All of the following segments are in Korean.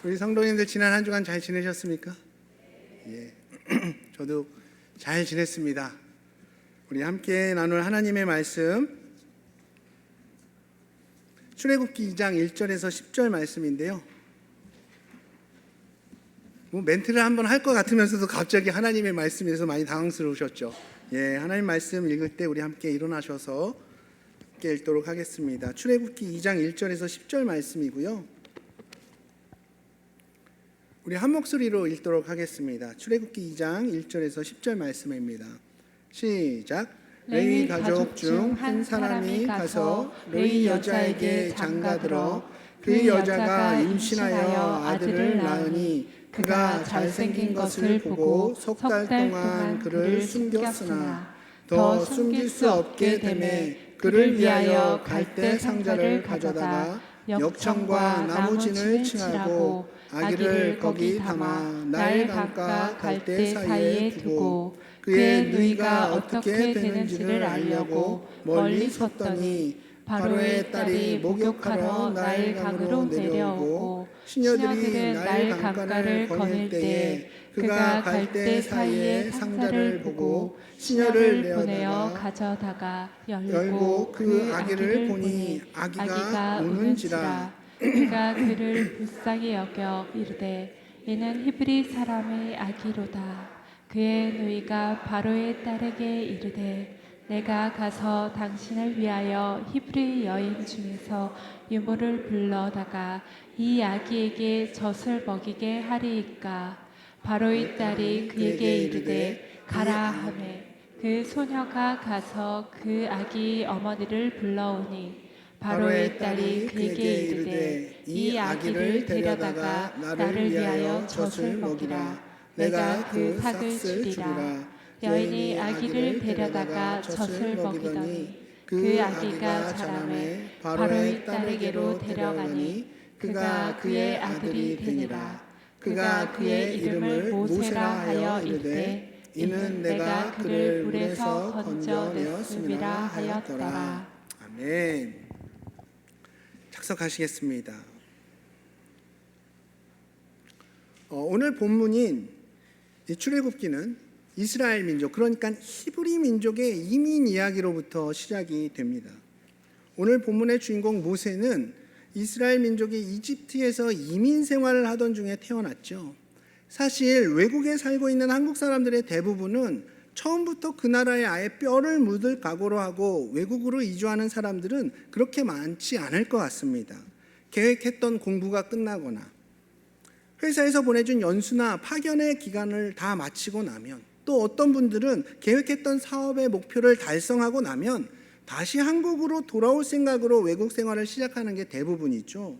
우리 성도님들 지난 한 주간 잘 지내셨습니까? 예, 저도 잘 지냈습니다. 우리 함께 나눌 하나님의 말씀 출애굽기 2장 1절에서 10절 말씀인데요. 멘트를 한번 할 것 같으면서도 갑자기 하나님의 말씀에서 많이 당황스러우셨죠. 예, 하나님 말씀 읽을 때 우리 함께 일어나셔서 함께 읽도록 하겠습니다. 출애굽기 2장 1절에서 10절 말씀이고요. 우리 한 목소리로 읽도록 하겠습니다. 출애굽기 2장 1절에서 10절 말씀입니다. 시작. 레위 가족 중 한 사람이 가서 레위 여자에게 장가들어 그 여자가 임신하여 아들을 낳으니 그가 잘생긴 것을 보고 석 달 동안 그를 숨겼으나 더 숨길 수 없게 되매 그를 위하여 갈대 상자를 가져다가 역청과 나무진을 층하고 아기를 거기 담아 나일 강가 갈대 사이에 두고 그의 누이가 어떻게 되는지를 알려고 멀리 섰더니 바로의 딸이 목욕하러 나일 강으로 내려오고 시녀들이 나일 강가를 거닐 때에 그가 갈대 사이에 상자를 보고 시녀를 내어내어 가져다가 열고 그 아기를 보니 아기가 우는지라. 그가 그를 불쌍히 여겨 이르되 이는 히브리 사람의 아기로다. 그의 누이가 바로의 딸에게 이르되 내가 가서 당신을 위하여 히브리 여인 중에서 유모를 불러다가 이 아기에게 젖을 먹이게 하리이까. 바로의 딸이 그에게 이르되 가라 하매 그 소녀가 가서 그 아기 어머니를 불러오니 바로의 딸이 그에게 이르되 이 아기를 데려다가 나를 위하여 젖을 먹이라. 내가 그 삭을 주리라. 여인이 아기를 데려다가 젖을 먹이더니 그 아기가 자라매 바로의 딸에게로 데려가니 그가 그의 아들이 되니라. 그가 그의 이름을 모세라 하여 이르되 이는 내가 그를 물에서 건져냈음이라 하였더라. 아멘. 착석하시겠습니다. 오늘 본문인 출애굽기는 이스라엘 민족, 그러니까 히브리 민족의 이민 이야기로부터 시작이 됩니다. 오늘 본문의 주인공 모세는 이스라엘 민족이 이집트에서 이민 생활을 하던 중에 태어났죠. 사실 외국에 살고 있는 한국 사람들의 대부분은 처음부터 그 나라에 아예 뼈를 묻을 각오로 하고 외국으로 이주하는 사람들은 그렇게 많지 않을 것 같습니다. 계획했던 공부가 끝나거나 회사에서 보내준 연수나 파견의 기간을 다 마치고 나면, 또 어떤 분들은 계획했던 사업의 목표를 달성하고 나면 다시 한국으로 돌아올 생각으로 외국 생활을 시작하는 게 대부분이죠.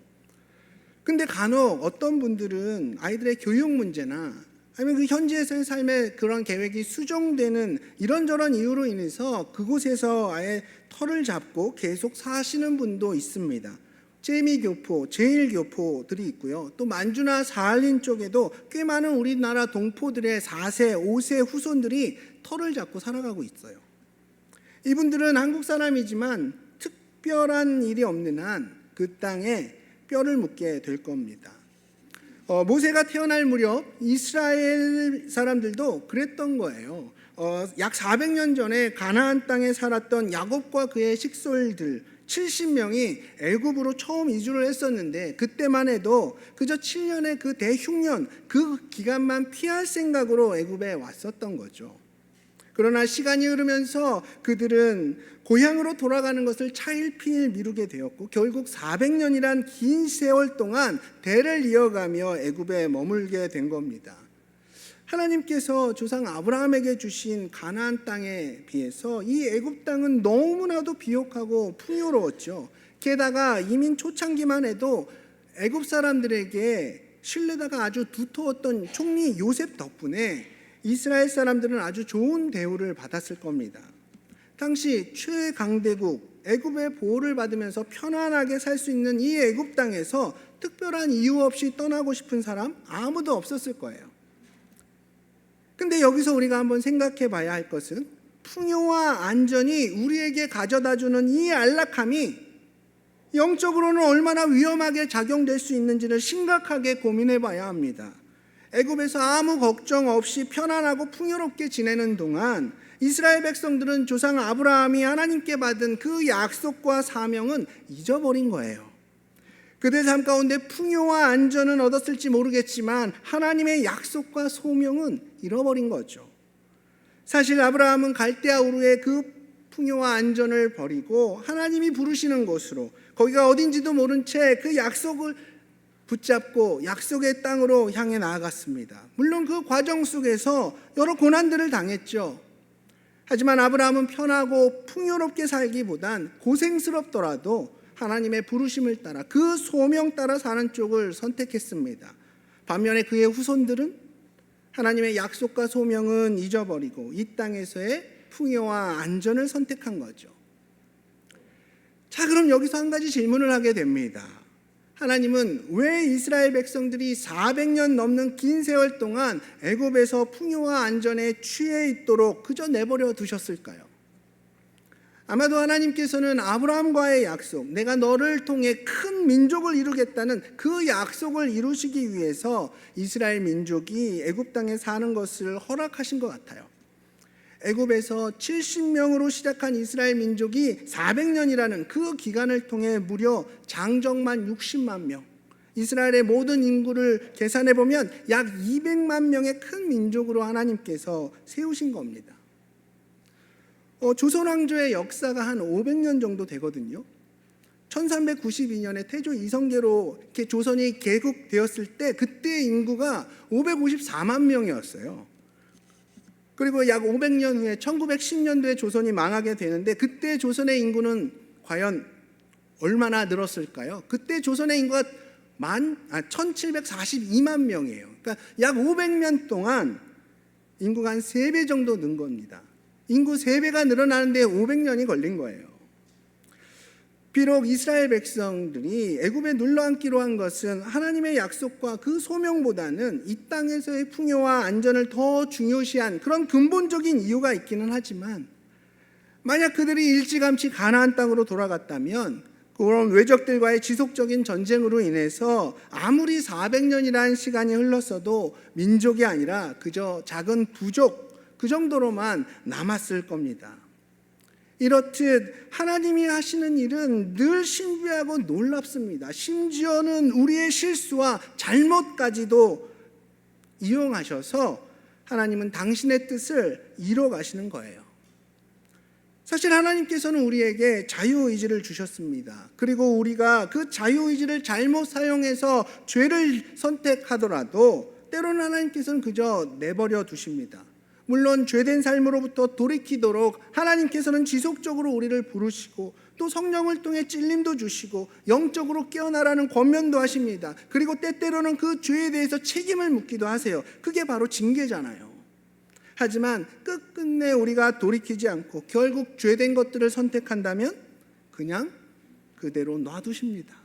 근데 간혹 어떤 분들은 아이들의 교육 문제나 아니면 그 현지에서의 삶의 그런 계획이 수정되는 이런저런 이유로 인해서 그곳에서 아예 터를 잡고 계속 사시는 분도 있습니다. 제미교포, 제일교포들이 있고요. 또 만주나 사할린 쪽에도 꽤 많은 우리나라 동포들의 4세, 5세 후손들이 터를 잡고 살아가고 있어요. 이분들은 한국 사람이지만 특별한 일이 없는 한 그 땅에 뼈를 묻게 될 겁니다. 모세가 태어날 무렵 이스라엘 사람들도 그랬던 거예요. 약 400년 전에 가나안 땅에 살았던 야곱과 그의 식솔들 70명이 애굽으로 처음 이주를 했었는데, 그때만 해도 그저 7년의 그 대흉년, 그 기간만 피할 생각으로 애굽에 왔었던 거죠. 그러나 시간이 흐르면서 그들은 고향으로 돌아가는 것을 차일피일 미루게 되었고 결국 400년이란 긴 세월 동안 대를 이어가며 애굽에 머물게 된 겁니다. 하나님께서 조상 아브라함에게 주신 가나안 땅에 비해서 이 애굽 땅은 너무나도 비옥하고 풍요로웠죠. 게다가 이민 초창기만 해도 애굽 사람들에게 신뢰도가 아주 두터웠던 총리 요셉 덕분에 이스라엘 사람들은 아주 좋은 대우를 받았을 겁니다. 당시 최강대국 애굽의 보호를 받으면서 편안하게 살 수 있는 이 애굽 땅에서 특별한 이유 없이 떠나고 싶은 사람 아무도 없었을 거예요. 근데 여기서 우리가 한번 생각해 봐야 할 것은 풍요와 안전이 우리에게 가져다주는 이 안락함이 영적으로는 얼마나 위험하게 작용될 수 있는지를 심각하게 고민해 봐야 합니다. 애굽에서 아무 걱정 없이 편안하고 풍요롭게 지내는 동안 이스라엘 백성들은 조상 아브라함이 하나님께 받은 그 약속과 사명은 잊어버린 거예요. 그들 삶 가운데 풍요와 안전은 얻었을지 모르겠지만 하나님의 약속과 소명은 잃어버린 거죠. 사실 아브라함은 갈대아 우르의 그 풍요와 안전을 버리고 하나님이 부르시는 곳으로, 거기가 어딘지도 모른 채 그 약속을 붙잡고 약속의 땅으로 향해 나아갔습니다. 물론 그 과정 속에서 여러 고난들을 당했죠. 하지만 아브라함은 편하고 풍요롭게 살기보단 고생스럽더라도 하나님의 부르심을 따라 그 소명 따라 사는 쪽을 선택했습니다. 반면에 그의 후손들은 하나님의 약속과 소명은 잊어버리고 이 땅에서의 풍요와 안전을 선택한 거죠. 자, 그럼 여기서 한 가지 질문을 하게 됩니다. 하나님은 왜 이스라엘 백성들이 400년 넘는 긴 세월 동안 애굽에서 풍요와 안전에 취해 있도록 그저 내버려 두셨을까요? 아마도 하나님께서는 아브라함과의 약속, 내가 너를 통해 큰 민족을 이루겠다는 그 약속을 이루시기 위해서 이스라엘 민족이 애굽 땅에 사는 것을 허락하신 것 같아요. 애굽에서 70명으로 시작한 이스라엘 민족이 400년이라는 그 기간을 통해 무려 장정만 60만 명, 이스라엘의 모든 인구를 계산해 보면 약 200만 명의 큰 민족으로 하나님께서 세우신 겁니다. 조선 왕조의 역사가 한 500년 정도 되거든요. 1392년에 태조 이성계로 이렇게 조선이 개국되었을 때 그때 인구가 554만 명이었어요. 그리고 약 500년 후에 1910년도에 조선이 망하게 되는데 그때 조선의 인구는 과연 얼마나 늘었을까요? 그때 조선의 인구가 1742만 명이에요. 그러니까 약 500년 동안 인구가 한 3배 정도 는 겁니다. 인구 3배가 늘어나는데 500년이 걸린 거예요. 비록 이스라엘 백성들이 애굽에 눌러앉기로 한 것은 하나님의 약속과 그 소명보다는 이 땅에서의 풍요와 안전을 더 중요시한 그런 근본적인 이유가 있기는 하지만, 만약 그들이 일찌감치 가나안 땅으로 돌아갔다면 그런 외적들과의 지속적인 전쟁으로 인해서 아무리 400년이라는 시간이 흘렀어도 민족이 아니라 그저 작은 부족 그 정도로만 남았을 겁니다. 이렇듯 하나님이 하시는 일은 늘 신비하고 놀랍습니다. 심지어는 우리의 실수와 잘못까지도 이용하셔서 하나님은 당신의 뜻을 이뤄 가시는 거예요. 사실 하나님께서는 우리에게 자유의지를 주셨습니다. 그리고 우리가 그 자유의지를 잘못 사용해서 죄를 선택하더라도 때로는 하나님께서는 그저 내버려 두십니다. 물론 죄된 삶으로부터 돌이키도록 하나님께서는 지속적으로 우리를 부르시고 또 성령을 통해 찔림도 주시고 영적으로 깨어나라는 권면도 하십니다. 그리고 때때로는 그 죄에 대해서 책임을 묻기도 하세요. 그게 바로 징계잖아요. 하지만 끝끝내 우리가 돌이키지 않고 결국 죄된 것들을 선택한다면 그냥 그대로 놔두십니다.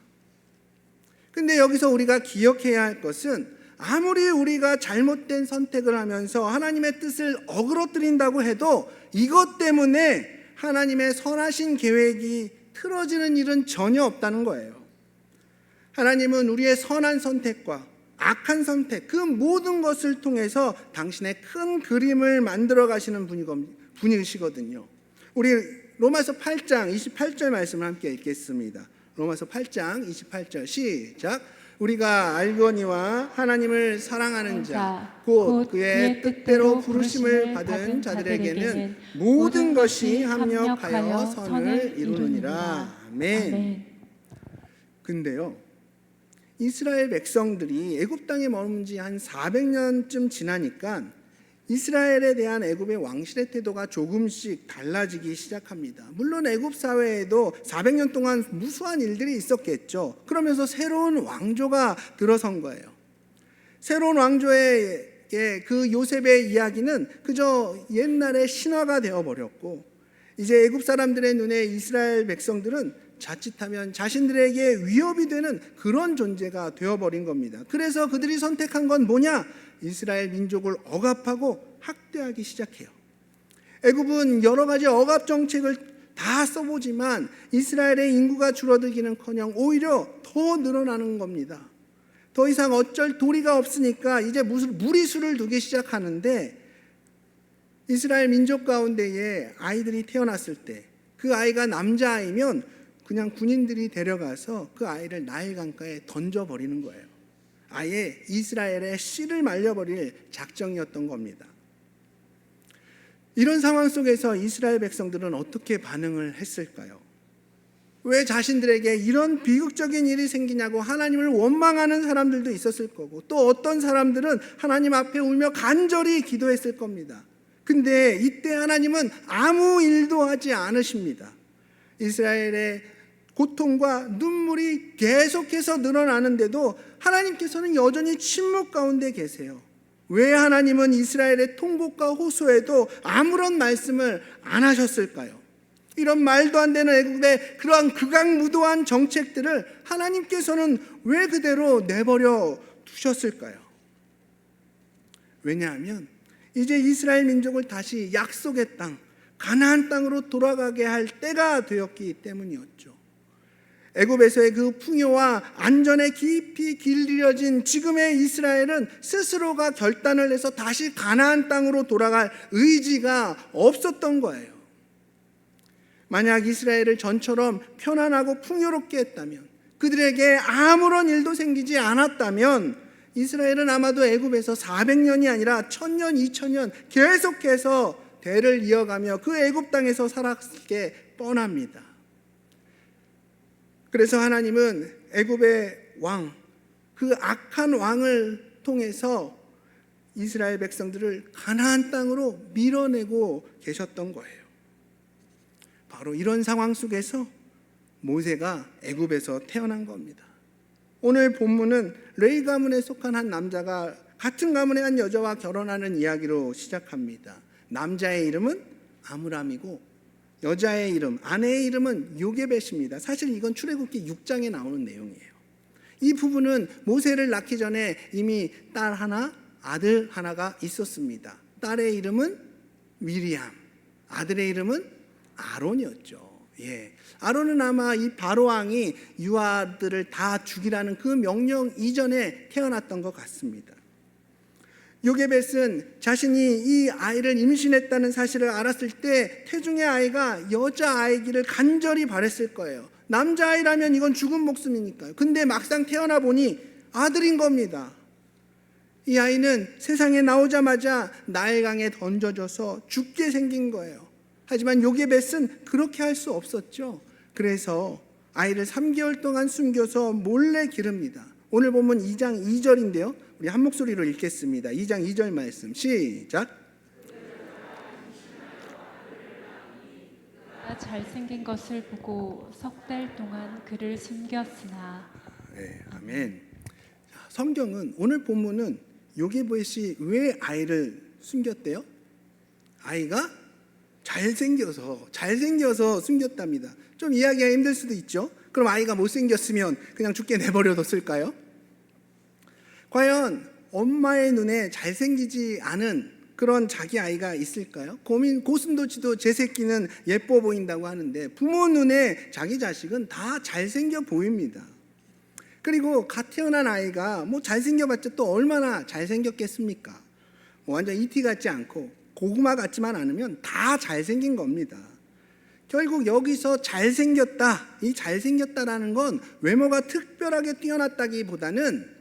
근데 여기서 우리가 기억해야 할 것은, 아무리 우리가 잘못된 선택을 하면서 하나님의 뜻을 어그러뜨린다고 해도 이것 때문에 하나님의 선하신 계획이 틀어지는 일은 전혀 없다는 거예요. 하나님은 우리의 선한 선택과 악한 선택, 그 모든 것을 통해서 당신의 큰 그림을 만들어 가시는 분이시거든요. 우리 로마서 8장 28절 말씀을 함께 읽겠습니다. 로마서 8장 28절 시작. 우리가 알거니와 하나님을 사랑하는 자 곧 그의 뜻대로 부르심을 받은 자들에게는 모든 것이 합력하여 선을 이루느니라. 아멘. 근데요, 이스라엘 백성들이 애굽 땅에 머문 지 한 400년쯤 지나니까 이스라엘에 대한 애굽의 왕실의 태도가 조금씩 달라지기 시작합니다. 물론 애굽 사회에도 400년 동안 무수한 일들이 있었겠죠. 그러면서 새로운 왕조가 들어선 거예요. 새로운 왕조의 그 요셉의 이야기는 그저 옛날의 신화가 되어버렸고, 이제 애굽 사람들의 눈에 이스라엘 백성들은 자칫하면 자신들에게 위협이 되는 그런 존재가 되어버린 겁니다. 그래서 그들이 선택한 건 뭐냐? 이스라엘 민족을 억압하고 학대하기 시작해요. 애굽은 여러 가지 억압 정책을 다 써보지만 이스라엘의 인구가 줄어들기는커녕 오히려 더 늘어나는 겁니다. 더 이상 어쩔 도리가 없으니까 이제 무리수를 두기 시작하는데, 이스라엘 민족 가운데에 아이들이 태어났을 때 그 아이가 남자아이면 그냥 군인들이 데려가서 그 아이를 나일 강가에 던져버리는 거예요. 아예 이스라엘의 씨를 말려버릴 작정이었던 겁니다. 이런 상황 속에서 이스라엘 백성들은 어떻게 반응을 했을까요? 왜 자신들에게 이런 비극적인 일이 생기냐고 하나님을 원망하는 사람들도 있었을 거고, 또 어떤 사람들은 하나님 앞에 울며 간절히 기도했을 겁니다. 근데 이때 하나님은 아무 일도 하지 않으십니다. 이스라엘의 고통과 눈물이 계속해서 늘어나는데도 하나님께서는 여전히 침묵 가운데 계세요. 왜 하나님은 이스라엘의 통곡과 호소에도 아무런 말씀을 안 하셨을까요? 이런 말도 안 되는 애국의 그러한 극악무도한 정책들을 하나님께서는 왜 그대로 내버려 두셨을까요? 왜냐하면 이제 이스라엘 민족을 다시 약속의 땅, 가나안 땅으로 돌아가게 할 때가 되었기 때문이었죠. 애굽에서의 그 풍요와 안전에 깊이 길들여진 지금의 이스라엘은 스스로가 결단을 해서 다시 가나안 땅으로 돌아갈 의지가 없었던 거예요. 만약 이스라엘을 전처럼 편안하고 풍요롭게 했다면, 그들에게 아무런 일도 생기지 않았다면 이스라엘은 아마도 애굽에서 400년이 아니라 1000년, 2000년 계속해서 대를 이어가며 그 애굽 땅에서 살았을 게 뻔합니다. 그래서 하나님은 애굽의 왕, 그 악한 왕을 통해서 이스라엘 백성들을 가나안 땅으로 밀어내고 계셨던 거예요. 바로 이런 상황 속에서 모세가 애굽에서 태어난 겁니다. 오늘 본문은 레위 가문에 속한 한 남자가 같은 가문의 한 여자와 결혼하는 이야기로 시작합니다. 남자의 이름은 아므람이고 여자의 이름, 아내의 이름은 요게벳입니다. 사실 이건 출애굽기 6장에 나오는 내용이에요. 이 부부는 모세를 낳기 전에 이미 딸 하나, 아들 하나가 있었습니다. 딸의 이름은 미리암, 아들의 이름은 아론이었죠. 아론은 아마 이 바로 왕이 유아들을 다 죽이라는 그 명령 이전에 태어났던 것 같습니다. 요게벳은 자신이 이 아이를 임신했다는 사실을 알았을 때 태중의 아이가 여자아이기를 간절히 바랬을 거예요. 남자아이라면 이건 죽은 목숨이니까요. 근데 막상 태어나 보니 아들인 겁니다. 이 아이는 세상에 나오자마자 나일강에 던져져서 죽게 생긴 거예요. 하지만 요게벳은 그렇게 할 수 없었죠. 그래서 아이를 3개월 동안 숨겨서 몰래 기릅니다. 오늘 보면 2장 2절인데요. 우리 한 목소리로 읽겠습니다. 2장 2절 말씀 시작. 잘생긴 것을 보고 석 달 동안 그를 숨겼으나. 네, 아멘. 성경은 오늘 본문은 요게벳이 왜 아이를 숨겼대요? 아이가 잘생겨서 숨겼답니다. 좀 이해하기가 힘들 수도 있죠. 그럼 아이가 못생겼으면 그냥 죽게 내버려뒀을까요? 과연 엄마의 눈에 잘생기지 않은 그런 자기 아이가 있을까요? 고슴도치도 제 새끼는 예뻐 보인다고 하는데 부모 눈에 자기 자식은 다 잘생겨 보입니다. 그리고 갓 태어난 아이가 잘생겨봤자 또 얼마나 잘생겼겠습니까? 완전 이티 같지 않고 고구마 같지만 않으면 다 잘생긴 겁니다. 결국 여기서 이 잘생겼다라는 건 외모가 특별하게 뛰어났다기보다는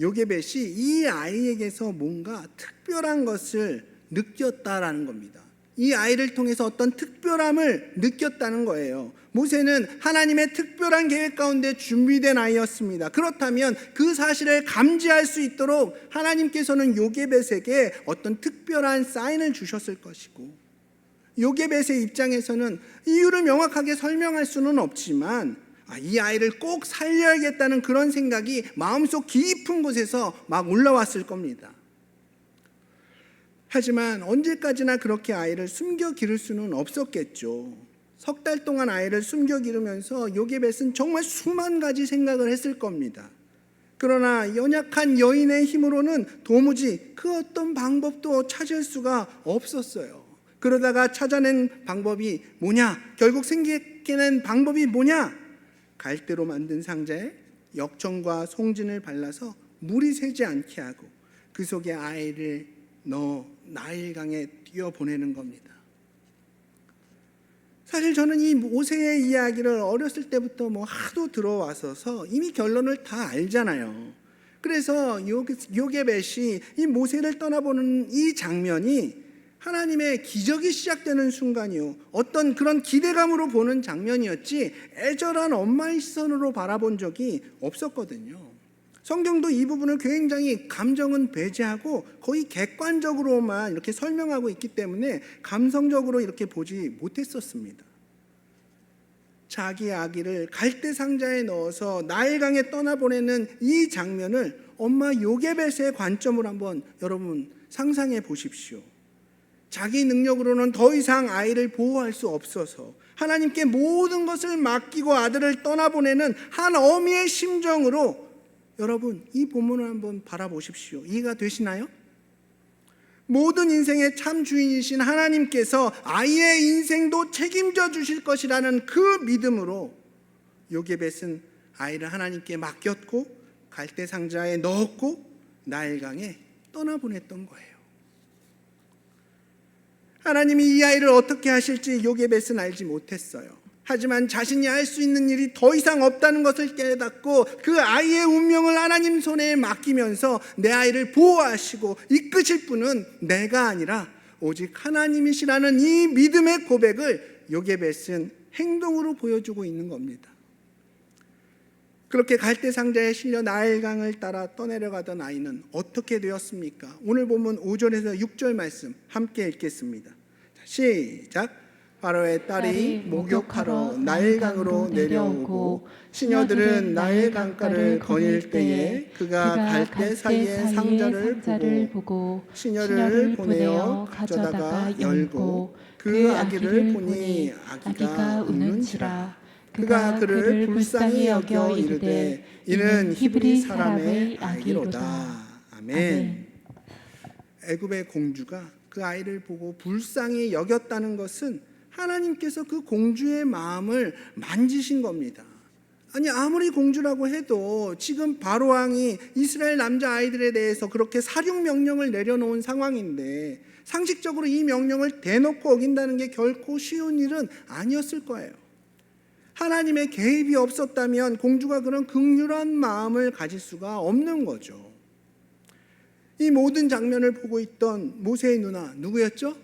요게벳이 이 아이에게서 뭔가 특별한 것을 느꼈다라는 겁니다. 이 아이를 통해서 어떤 특별함을 느꼈다는 거예요. 모세는 하나님의 특별한 계획 가운데 준비된 아이였습니다. 그렇다면 그 사실을 감지할 수 있도록 하나님께서는 요게벳에게 어떤 특별한 사인을 주셨을 것이고, 요게벳의 입장에서는 이유를 명확하게 설명할 수는 없지만 이 아이를 꼭 살려야겠다는 그런 생각이 마음속 깊은 곳에서 막 올라왔을 겁니다. 하지만 언제까지나 그렇게 아이를 숨겨 기를 수는 없었겠죠. 석 달 동안 아이를 숨겨 기르면서 요게벳은 정말 수만 가지 생각을 했을 겁니다. 그러나 연약한 여인의 힘으로는 도무지 그 어떤 방법도 찾을 수가 없었어요. 그러다가 찾아낸 방법이 뭐냐? 결국 생각해낸 방법이 뭐냐? 갈대로 만든 상자에 역청과 송진을 발라서 물이 새지 않게 하고 그 속에 아이를 넣어 나일강에 뛰어보내는 겁니다. 사실 저는 이 모세의 이야기를 어렸을 때부터 하도 들어와서서 이미 결론을 다 알잖아요. 그래서 요게벳이 이 모세를 떠나보는 이 장면이 하나님의 기적이 시작되는 순간이요, 어떤 그런 기대감으로 보는 장면이었지 애절한 엄마의 시선으로 바라본 적이 없었거든요. 성경도 이 부분을 굉장히 감정은 배제하고 거의 객관적으로만 이렇게 설명하고 있기 때문에 감성적으로 이렇게 보지 못했었습니다. 자기 아기를 갈대 상자에 넣어서 나일강에 떠나보내는 이 장면을 엄마 요게벳의 관점으로 한번 여러분 상상해 보십시오. 자기 능력으로는 더 이상 아이를 보호할 수 없어서 하나님께 모든 것을 맡기고 아들을 떠나보내는 한 어미의 심정으로 여러분 이 본문을 한번 바라보십시오. 이해가 되시나요? 모든 인생의 참 주인이신 하나님께서 아이의 인생도 책임져 주실 것이라는 그 믿음으로 요게벳은 아이를 하나님께 맡겼고 갈대 상자에 넣었고 나일강에 떠나보냈던 거예요. 하나님이 이 아이를 어떻게 하실지 요게벳은 알지 못했어요. 하지만 자신이 할 수 있는 일이 더 이상 없다는 것을 깨닫고 그 아이의 운명을 하나님 손에 맡기면서 내 아이를 보호하시고 이끄실 분은 내가 아니라 오직 하나님이시라는 이 믿음의 고백을 요게벳은 행동으로 보여주고 있는 겁니다. 그렇게 갈대 상자에 실려 나일강을 따라 떠내려가던 아이는 어떻게 되었습니까? 오늘 본문 5절에서 6절 말씀 함께 읽겠습니다. 시작. 바로의 딸이 목욕하러 나일강으로 내려오고 시녀들은 나일강가를 거닐 때에 그가 갈대 사이의 상자를 보고 시녀를 보내어 가져다가 열고 그 아기를 보니 아기가 웃는지라. 그가 그를 불쌍히 여겨 이르되 이는 히브리 사람의 아기로다. 아멘. 애굽의 공주가 그 아이를 보고 불쌍히 여겼다는 것은 하나님께서 그 공주의 마음을 만지신 겁니다. 아니 아무리 공주라고 해도 지금 바로 왕이 이스라엘 남자아이들에 대해서 그렇게 사륙 명령을 내려놓은 상황인데 상식적으로 이 명령을 대놓고 어긴다는 게 결코 쉬운 일은 아니었을 거예요. 하나님의 개입이 없었다면 공주가 그런 긍휼한 마음을 가질 수가 없는 거죠. 이 모든 장면을 보고 있던 모세의 누나 누구였죠?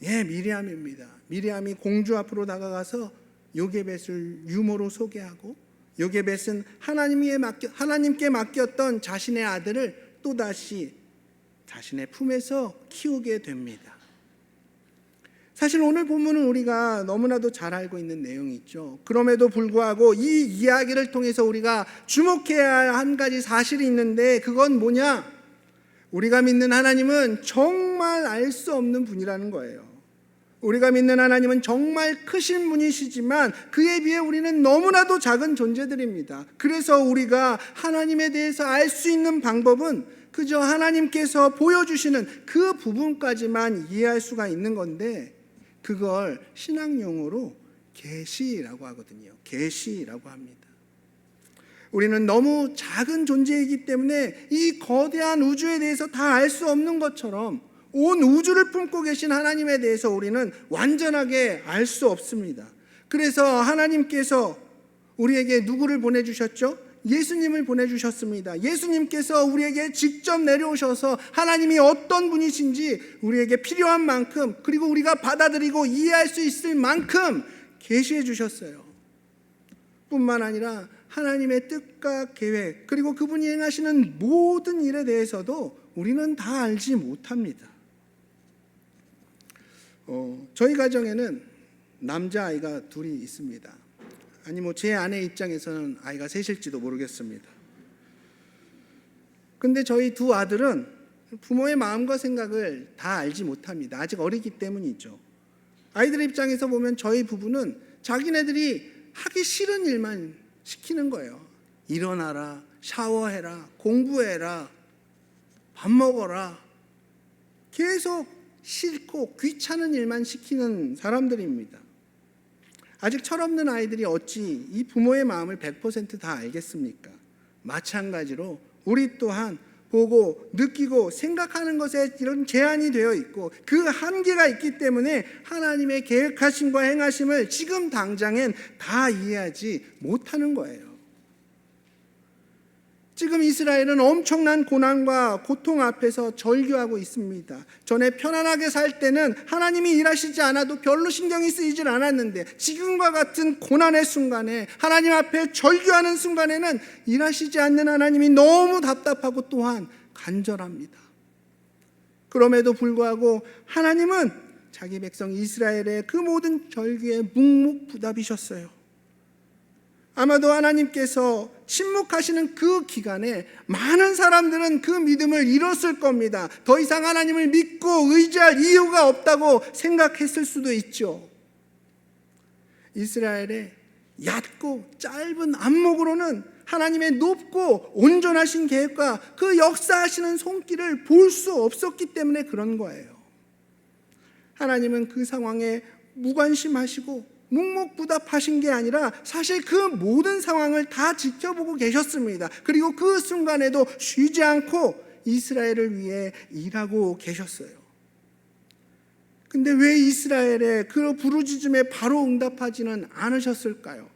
미리암입니다. 미리암이 공주 앞으로 다가가서 요게벳을 유모로 소개하고 요게벳은 하나님께 맡겼던 자신의 아들을 또다시 자신의 품에서 키우게 됩니다. 사실 오늘 본문은 우리가 너무나도 잘 알고 있는 내용이 있죠. 그럼에도 불구하고 이 이야기를 통해서 우리가 주목해야 할 한 가지 사실이 있는데 그건 뭐냐? 우리가 믿는 하나님은 정말 알 수 없는 분이라는 거예요. 우리가 믿는 하나님은 정말 크신 분이시지만 그에 비해 우리는 너무나도 작은 존재들입니다. 그래서 우리가 하나님에 대해서 알 수 있는 방법은 그저 하나님께서 보여주시는 그 부분까지만 이해할 수가 있는 건데 그걸 신학 용어로 계시라고 하거든요. 계시라고 합니다. 우리는 너무 작은 존재이기 때문에 이 거대한 우주에 대해서 다 알 수 없는 것처럼 온 우주를 품고 계신 하나님에 대해서 우리는 완전하게 알 수 없습니다. 그래서 하나님께서 우리에게 누구를 보내주셨죠? 예수님을 보내주셨습니다. 예수님께서 우리에게 직접 내려오셔서 하나님이 어떤 분이신지 우리에게 필요한 만큼 그리고 우리가 받아들이고 이해할 수 있을 만큼 계시해 주셨어요. 뿐만 아니라 하나님의 뜻과 계획 그리고 그분이 행하시는 모든 일에 대해서도 우리는 다 알지 못합니다. 저희 가정에는 남자아이가 둘이 있습니다. 아니 제 아내 입장에서는 아이가 셋일지도 모르겠습니다. 근데 저희 두 아들은 부모의 마음과 생각을 다 알지 못합니다. 아직 어리기 때문이죠. 아이들 입장에서 보면 저희 부부는 자기네들이 하기 싫은 일만 시키는 거예요. 일어나라, 샤워해라, 공부해라, 밥 먹어라. 계속 싫고 귀찮은 일만 시키는 사람들입니다. 아직 철없는 아이들이 어찌 이 부모의 마음을 100%다 알겠습니까? 마찬가지로 우리 또한 보고 느끼고 생각하는 것에 이런 제한이 되어 있고 그 한계가 있기 때문에 하나님의 계획하심과 행하심을 지금 당장엔 다 이해하지 못하는 거예요. 지금 이스라엘은 엄청난 고난과 고통 앞에서 절규하고 있습니다. 전에 편안하게 살 때는 하나님이 일하시지 않아도 별로 신경이 쓰이질 않았는데 지금과 같은 고난의 순간에 하나님 앞에 절규하는 순간에는 일하시지 않는 하나님이 너무 답답하고 또한 간절합니다. 그럼에도 불구하고 하나님은 자기 백성 이스라엘의 그 모든 절규에 묵묵부답이셨어요. 아마도 하나님께서 침묵하시는 그 기간에 많은 사람들은 그 믿음을 잃었을 겁니다. 더 이상 하나님을 믿고 의지할 이유가 없다고 생각했을 수도 있죠. 이스라엘의 얕고 짧은 안목으로는 하나님의 높고 온전하신 계획과 그 역사하시는 손길을 볼 수 없었기 때문에 그런 거예요. 하나님은 그 상황에 무관심하시고 묵묵부답하신 게 아니라 사실 그 모든 상황을 다 지켜보고 계셨습니다. 그리고 그 순간에도 쉬지 않고 이스라엘을 위해 일하고 계셨어요. 근데 왜 이스라엘의 그 부르짖음에 바로 응답하지는 않으셨을까요?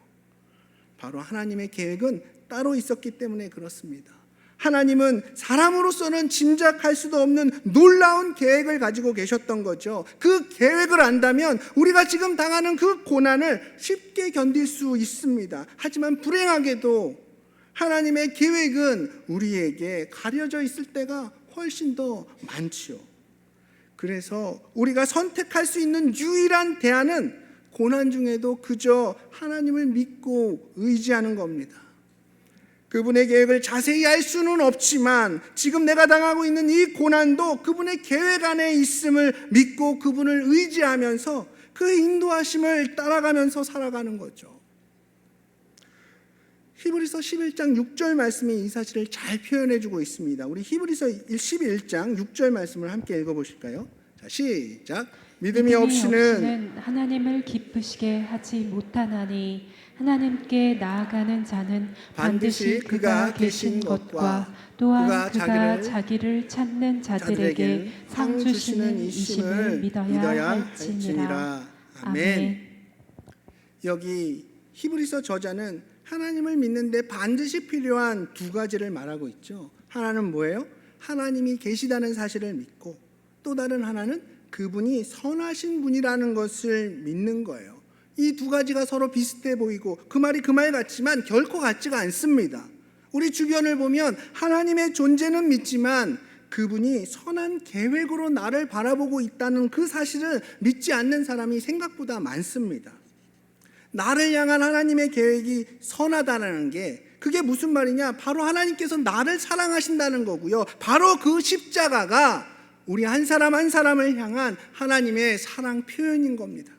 바로 하나님의 계획은 따로 있었기 때문에 그렇습니다. 하나님은 사람으로서는 짐작할 수도 없는 놀라운 계획을 가지고 계셨던 거죠. 그 계획을 안다면 우리가 지금 당하는 그 고난을 쉽게 견딜 수 있습니다. 하지만 불행하게도 하나님의 계획은 우리에게 가려져 있을 때가 훨씬 더 많지요. 그래서 우리가 선택할 수 있는 유일한 대안은 고난 중에도 그저 하나님을 믿고 의지하는 겁니다. 그분의 계획을 자세히 알 수는 없지만 지금 내가 당하고 있는 이 고난도 그분의 계획 안에 있음을 믿고 그분을 의지하면서 그 인도하심을 따라가면서 살아가는 거죠. 히브리서 11장 6절 말씀이 이 사실을 잘 표현해주고 있습니다. 우리 히브리서 11장 6절 말씀을 함께 읽어보실까요? 자, 시작. 믿음이 없이는 하나님을 기쁘시게 하지 못하나니 하나님께 나아가는 자는 반드시 그가 계신 것과 또한 그가 자기를 찾는 자들에게 상 주시는 이심을 믿어야 할지니라. 아멘. 여기 히브리서 저자는 하나님을 믿는데 반드시 필요한 두 가지를 말하고 있죠. 하나는 뭐예요? 하나님이 계시다는 사실을 믿고 또 다른 하나는 그분이 선하신 분이라는 것을 믿는 거예요. 이 두 가지가 서로 비슷해 보이고 그 말이 그 말 같지만 결코 같지가 않습니다. 우리 주변을 보면 하나님의 존재는 믿지만 그분이 선한 계획으로 나를 바라보고 있다는 그 사실을 믿지 않는 사람이 생각보다 많습니다. 나를 향한 하나님의 계획이 선하다는 게 그게 무슨 말이냐? 바로 하나님께서 나를 사랑하신다는 거고요. 바로 그 십자가가 우리 한 사람 한 사람을 향한 하나님의 사랑 표현인 겁니다.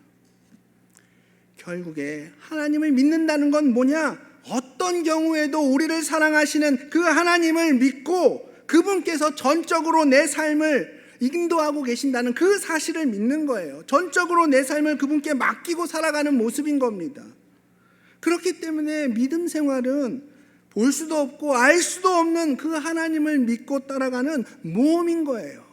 결국에 하나님을 믿는다는 건 뭐냐? 어떤 경우에도 우리를 사랑하시는 그 하나님을 믿고 그분께서 전적으로 내 삶을 인도하고 계신다는 그 사실을 믿는 거예요. 전적으로 내 삶을 그분께 맡기고 살아가는 모습인 겁니다. 그렇기 때문에 믿음 생활은 볼 수도 없고 알 수도 없는 그 하나님을 믿고 따라가는 모험인 거예요.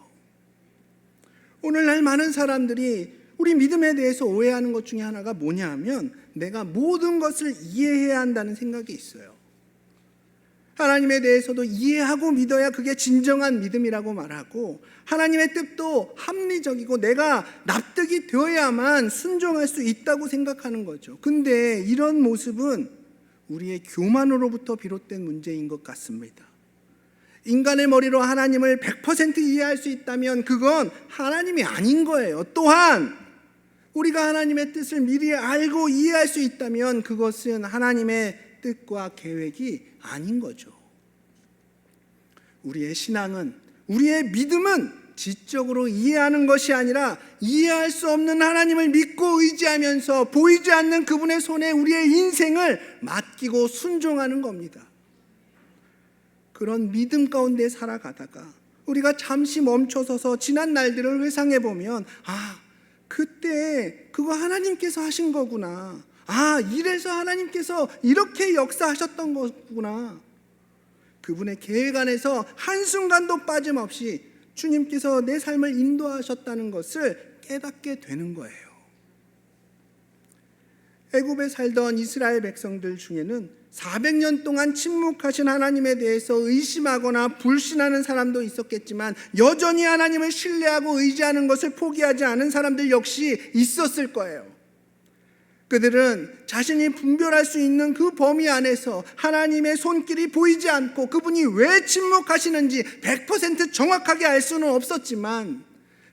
오늘날 많은 사람들이 우리 믿음에 대해서 오해하는 것 중에 하나가 뭐냐 하면 내가 모든 것을 이해해야 한다는 생각이 있어요. 하나님에 대해서도 이해하고 믿어야 그게 진정한 믿음이라고 말하고 하나님의 뜻도 합리적이고 내가 납득이 되어야만 순종할 수 있다고 생각하는 거죠. 근데 이런 모습은 우리의 교만으로부터 비롯된 문제인 것 같습니다. 인간의 머리로 하나님을 100% 이해할 수 있다면 그건 하나님이 아닌 거예요. 또한 우리가 하나님의 뜻을 미리 알고 이해할 수 있다면 그것은 하나님의 뜻과 계획이 아닌 거죠. 우리의 신앙은, 우리의 믿음은 지적으로 이해하는 것이 아니라 이해할 수 없는 하나님을 믿고 의지하면서 보이지 않는 그분의 손에 우리의 인생을 맡기고 순종하는 겁니다. 그런 믿음 가운데 살아가다가 우리가 잠시 멈춰서서 지난 날들을 회상해 보면, 그때 그거 하나님께서 하신 거구나. 이래서 하나님께서 이렇게 역사하셨던 거구나. 그분의 계획 안에서 한순간도 빠짐없이 주님께서 내 삶을 인도하셨다는 것을 깨닫게 되는 거예요. 애굽에 살던 이스라엘 백성들 중에는 400년 동안 침묵하신 하나님에 대해서 의심하거나 불신하는 사람도 있었겠지만, 여전히 하나님을 신뢰하고 의지하는 것을 포기하지 않은 사람들 역시 있었을 거예요. 그들은 자신이 분별할 수 있는 그 범위 안에서 하나님의 손길이 보이지 않고 그분이 왜 침묵하시는지 100% 정확하게 알 수는 없었지만,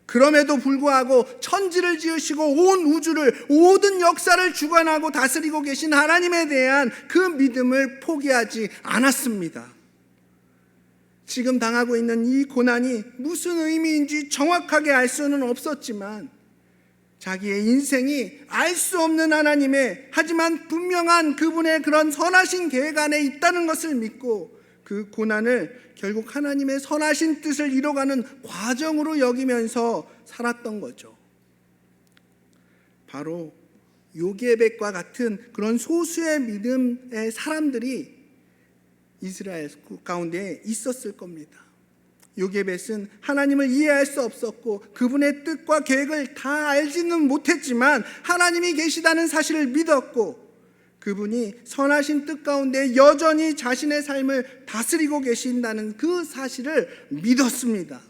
그럼에도 불구하고 천지를 지으시고 온 우주를, 모든 역사를 주관하고 다스리고 계신 하나님에 대한 그 믿음을 포기하지 않았습니다. 지금 당하고 있는 이 고난이 무슨 의미인지 정확하게 알 수는 없었지만, 자기의 인생이 알 수 없는 하나님의, 하지만 분명한 그분의 그런 선하신 계획 안에 있다는 것을 믿고 그 고난을 결국 하나님의 선하신 뜻을 이뤄가는 과정으로 여기면서 살았던 거죠. 바로 요게벳과 같은 그런 소수의 믿음의 사람들이 이스라엘 가운데 있었을 겁니다. 요게벳은 하나님을 이해할 수 없었고 그분의 뜻과 계획을 다 알지는 못했지만 하나님이 계시다는 사실을 믿었고, 그분이 선하신 뜻 가운데 여전히 자신의 삶을 다스리고 계신다는 그 사실을 믿었습니다.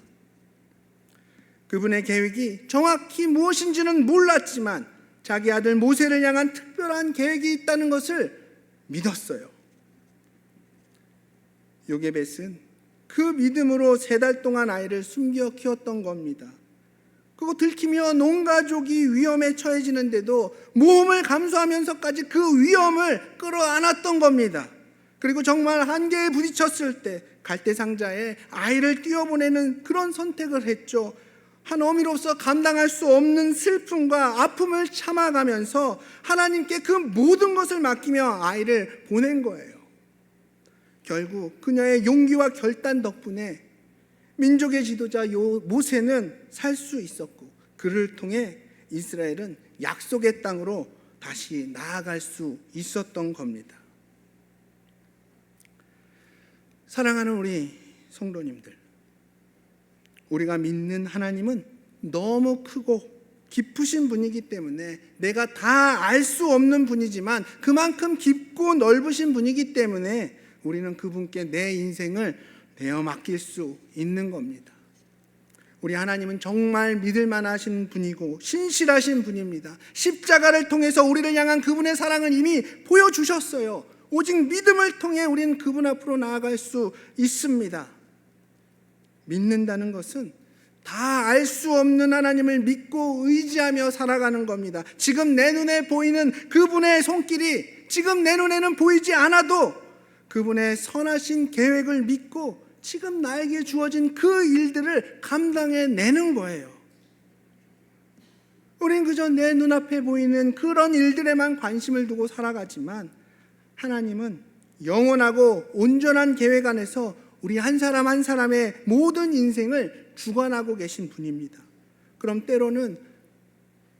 그분의 계획이 정확히 무엇인지는 몰랐지만 자기 아들 모세를 향한 특별한 계획이 있다는 것을 믿었어요. 요게벳은 그 믿음으로 3달 동안 아이를 숨겨 키웠던 겁니다. 그거 들키면 온 가족이 위험에 처해지는데도 모험을 감수하면서까지 그 위험을 끌어안았던 겁니다. 그리고 정말 한계에 부딪혔을 때 갈대상자에 아이를 띄워보내는 그런 선택을 했죠. 한 어미로서 감당할 수 없는 슬픔과 아픔을 참아가면서 하나님께 그 모든 것을 맡기며 아이를 보낸 거예요. 결국 그녀의 용기와 결단 덕분에 민족의 지도자 모세는 살 수 있었고, 그를 통해 이스라엘은 약속의 땅으로 다시 나아갈 수 있었던 겁니다. 사랑하는 우리 성도님들, 우리가 믿는 하나님은 너무 크고 깊으신 분이기 때문에, 내가 다 알 수 없는 분이지만 그만큼 깊고 넓으신 분이기 때문에 우리는 그분께 내 인생을 내어 맡길 수 있는 겁니다. 우리 하나님은 정말 믿을 만하신 분이고 신실하신 분입니다. 십자가를 통해서 우리를 향한 그분의 사랑을 이미 보여주셨어요. 오직 믿음을 통해 우리는 그분 앞으로 나아갈 수 있습니다. 믿는다는 것은 다 알 수 없는 하나님을 믿고 의지하며 살아가는 겁니다. 지금 내 눈에 보이는 그분의 손길이 지금 내 눈에는 보이지 않아도 그분의 선하신 계획을 믿고 지금 나에게 주어진 그 일들을 감당해내는 거예요. 우린 그저 내 눈앞에 보이는 그런 일들에만 관심을 두고 살아가지만, 하나님은 영원하고 온전한 계획 안에서 우리 한 사람 한 사람의 모든 인생을 주관하고 계신 분입니다. 그럼 때로는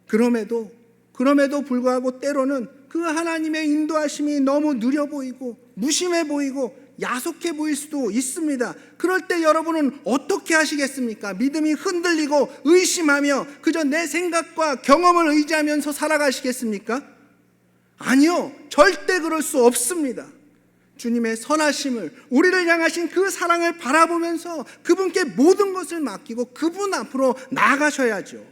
그럼에도 불구하고 때로는 그 하나님의 인도하심이 너무 느려 보이고 무심해 보이고 야속해 보일 수도 있습니다. 그럴 때 여러분은 어떻게 하시겠습니까? 믿음이 흔들리고 의심하며 그저 내 생각과 경험을 의지하면서 살아가시겠습니까? 아니요, 절대 그럴 수 없습니다. 주님의 선하심을, 우리를 향하신 그 사랑을 바라보면서 그분께 모든 것을 맡기고 그분 앞으로 나아가셔야죠.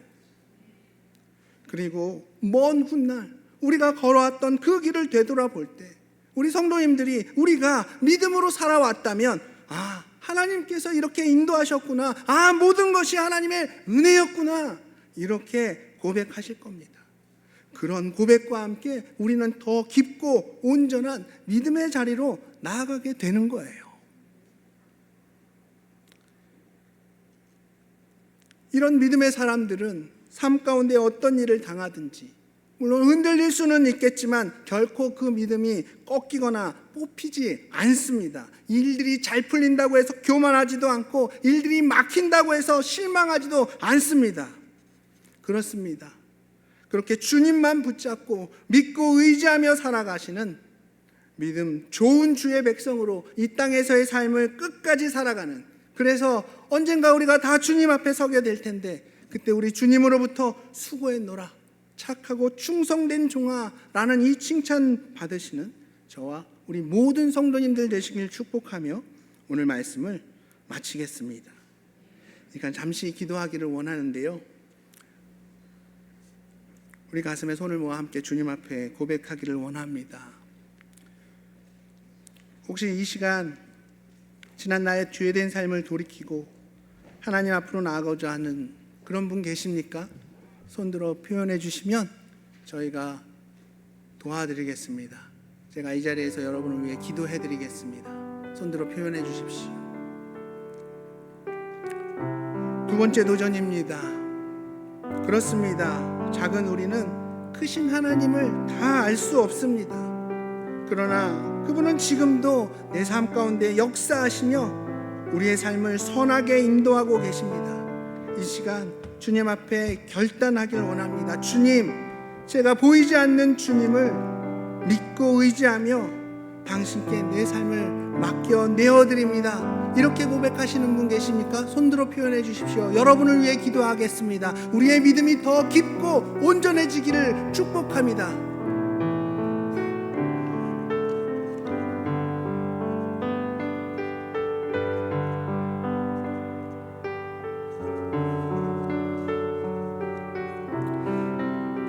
그리고 먼 훗날 우리가 걸어왔던 그 길을 되돌아볼 때 우리 성도님들이 우리가 믿음으로 살아왔다면, 하나님께서 이렇게 인도하셨구나, 모든 것이 하나님의 은혜였구나, 이렇게 고백하실 겁니다. 그런 고백과 함께 우리는 더 깊고 온전한 믿음의 자리로 나아가게 되는 거예요. 이런 믿음의 사람들은 삶 가운데 어떤 일을 당하든지 물론 흔들릴 수는 있겠지만 결코 그 믿음이 꺾이거나 뽑히지 않습니다. 일들이 잘 풀린다고 해서 교만하지도 않고 일들이 막힌다고 해서 실망하지도 않습니다. 그렇습니다. 그렇게 주님만 붙잡고 믿고 의지하며 살아가시는 믿음 좋은 주의 백성으로 이 땅에서의 삶을 끝까지 살아가는, 그래서 언젠가 우리가 다 주님 앞에 서게 될 텐데 그때 우리 주님으로부터 수고했노라 착하고 충성된 종아라는 이 칭찬 받으시는 저와 우리 모든 성도님들 되시길 축복하며 오늘 말씀을 마치겠습니다. 그러니까 잠시 기도하기를 원하는데요, 우리 가슴에 손을 모아 함께 주님 앞에 고백하기를 원합니다. 혹시 이 시간 지난 나의 죄된 삶을 돌이키고 하나님 앞으로 나아가고자 하는 그런 분 계십니까? 손들어 표현해 주시면 저희가 도와드리겠습니다. 제가 이 자리에서 여러분을 위해 기도해 드리겠습니다. 손들어 표현해 주십시오. 두 번째 도전입니다. 그렇습니다. 작은 우리는 크신 하나님을 다 알 수 없습니다. 그러나 그분은 지금도 내 삶 가운데 역사하시며 우리의 삶을 선하게 인도하고 계십니다. 이 시간 주님 앞에 결단하길 원합니다. 주님, 제가 보이지 않는 주님을 믿고 의지하며 당신께 내 삶을 맡겨 내어드립니다. 이렇게 고백하시는 분 계십니까? 손들어 표현해 주십시오. 여러분을 위해 기도하겠습니다. 우리의 믿음이 더 깊고 온전해지기를 축복합니다.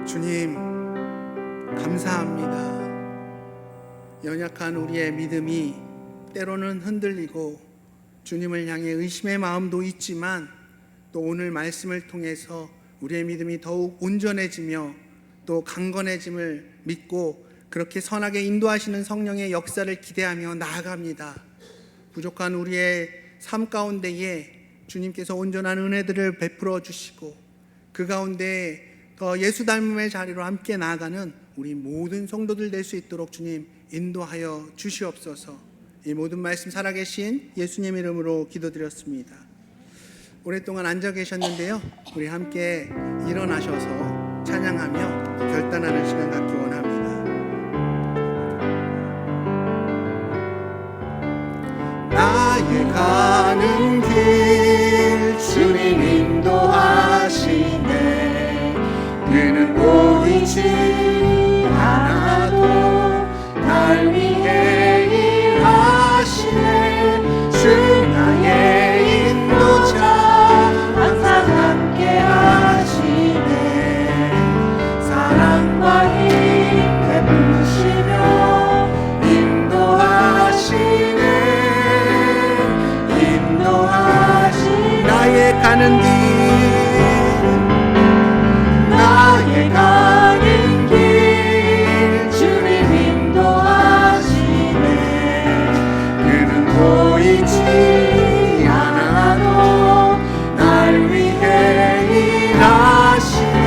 주님, 감사합니다. 연약한 우리의 믿음이 때로는 흔들리고 주님을 향해 의심의 마음도 있지만 또 오늘 말씀을 통해서 우리의 믿음이 더욱 온전해지며 또 강건해짐을 믿고 그렇게 선하게 인도하시는 성령의 역사를 기대하며 나아갑니다. 부족한 우리의 삶 가운데에 주님께서 온전한 은혜들을 베풀어 주시고 그 가운데 더 예수 닮음의 자리로 함께 나아가는 우리 모든 성도들 될 수 있도록 주님 인도하여 주시옵소서. 이 모든 말씀 살아계신 예수님 이름으로 기도드렸습니다. 오랫동안 앉아 계셨는데요, 우리 함께 일어나셔서 찬양하며 결단하는 시간 갖기 원합니다. 나의 가는 길 주님 인도하시네. 그는 보이지 않아도 날 위해 일하시네. 주 나의 인도자 항상 함께 하시네. 사랑과 힘 베푸시며 인도하시네. 나의 가는 길 나의 가는 길 주님 인도하시네. 그는 보이지 않아도 날 위해 일하시네.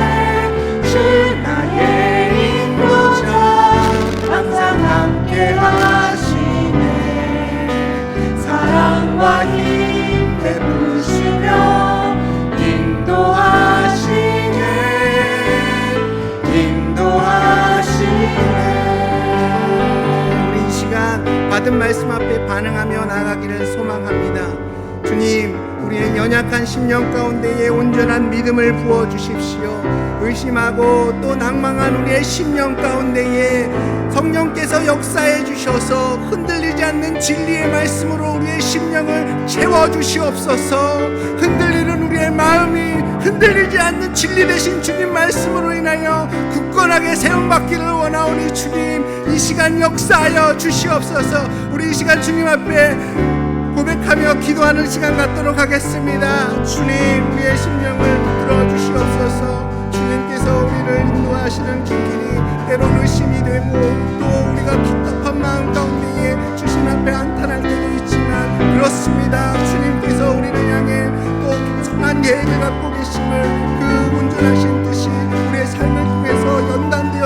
주 나의 인도자 항상 함께 하시네. 사랑과 힘 베푸시며 받은 말씀 앞에 반응하며 나아가기를 소망합니다. 주님, 우리의 연약한 심령 가운데에 온전한 믿음을 부어주십시오. 의심하고 또 낭망한 우리의 심령 가운데에 성령께서 역사해 주셔서 흔들리지 않는 진리의 말씀으로 우리의 심령을 채워주시옵소서. 흔들리는 우리의 마음이 흔들리지 않는 진리 되신 주님 말씀으로 인하여 굳건하게 세움받기를 원하오니 주님, 이 시간 역사하여 주시옵소서. 우리 이 시간 주님 앞에 고백하며 기도하는 시간 갖도록 하겠습니다. 주님, 우리의 심령을 붙들어 주시옵소서. 주님께서 우리를 인도하시는 길이 때론 의심이 되고 또 우리가 답답한 마음 가운데에 주신 앞에 안탄할 때도 있지만 그렇습니다. 주님께서 우리를 향해 또 선한 계획을 갖고 계심을 그 온전하신 뜻이 우리의 삶을 통해서 연단되어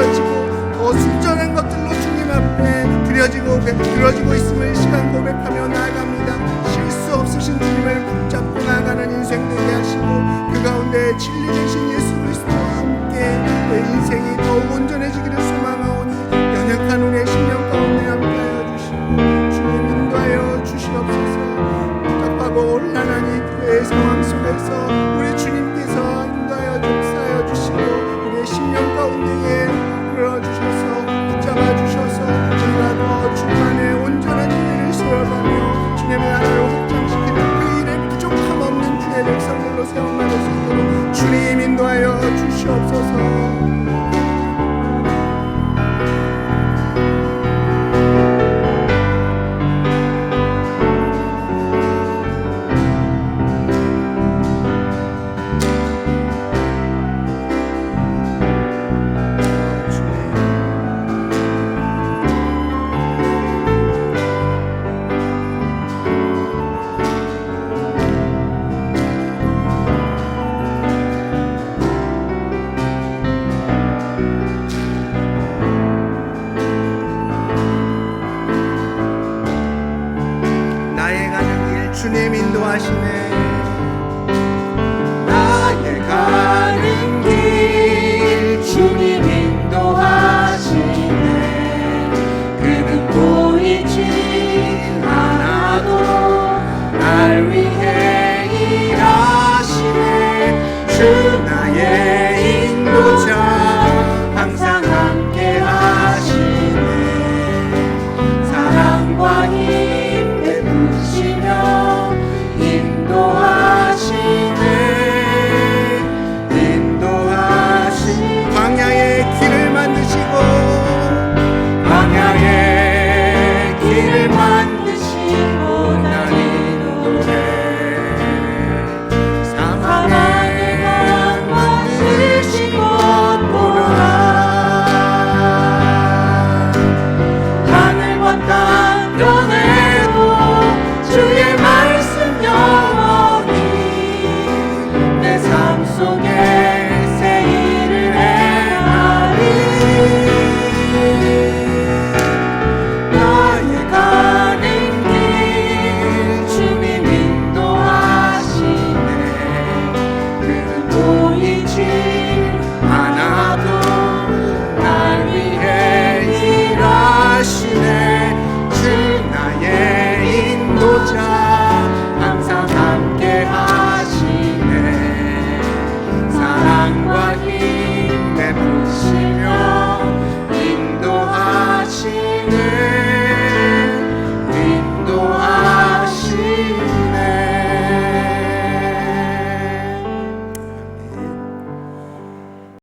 우리의 진리 되신 예수 그리스도와 함께 내 인생이 더욱 온전해지기를 소망하오니 연약한 우리의 심령 가운데 함께하여 주시고 주님 인도하여 주시옵소서. 답답하고 혼란한 이 교회의 상황 속에서 우리 주님께서 인도하여 역사하여 주시고 우리의 심령 가운데에 끌어주셔서 붙잡아 주셔서 우리가 더 주님 안에 온전한 인생을 세워가며 주님의 나라를 확장시키는 그 일에 부족함 없는 주의 백성들로 세워나갈 수 있도록 주님 인도하여 주시옵소서.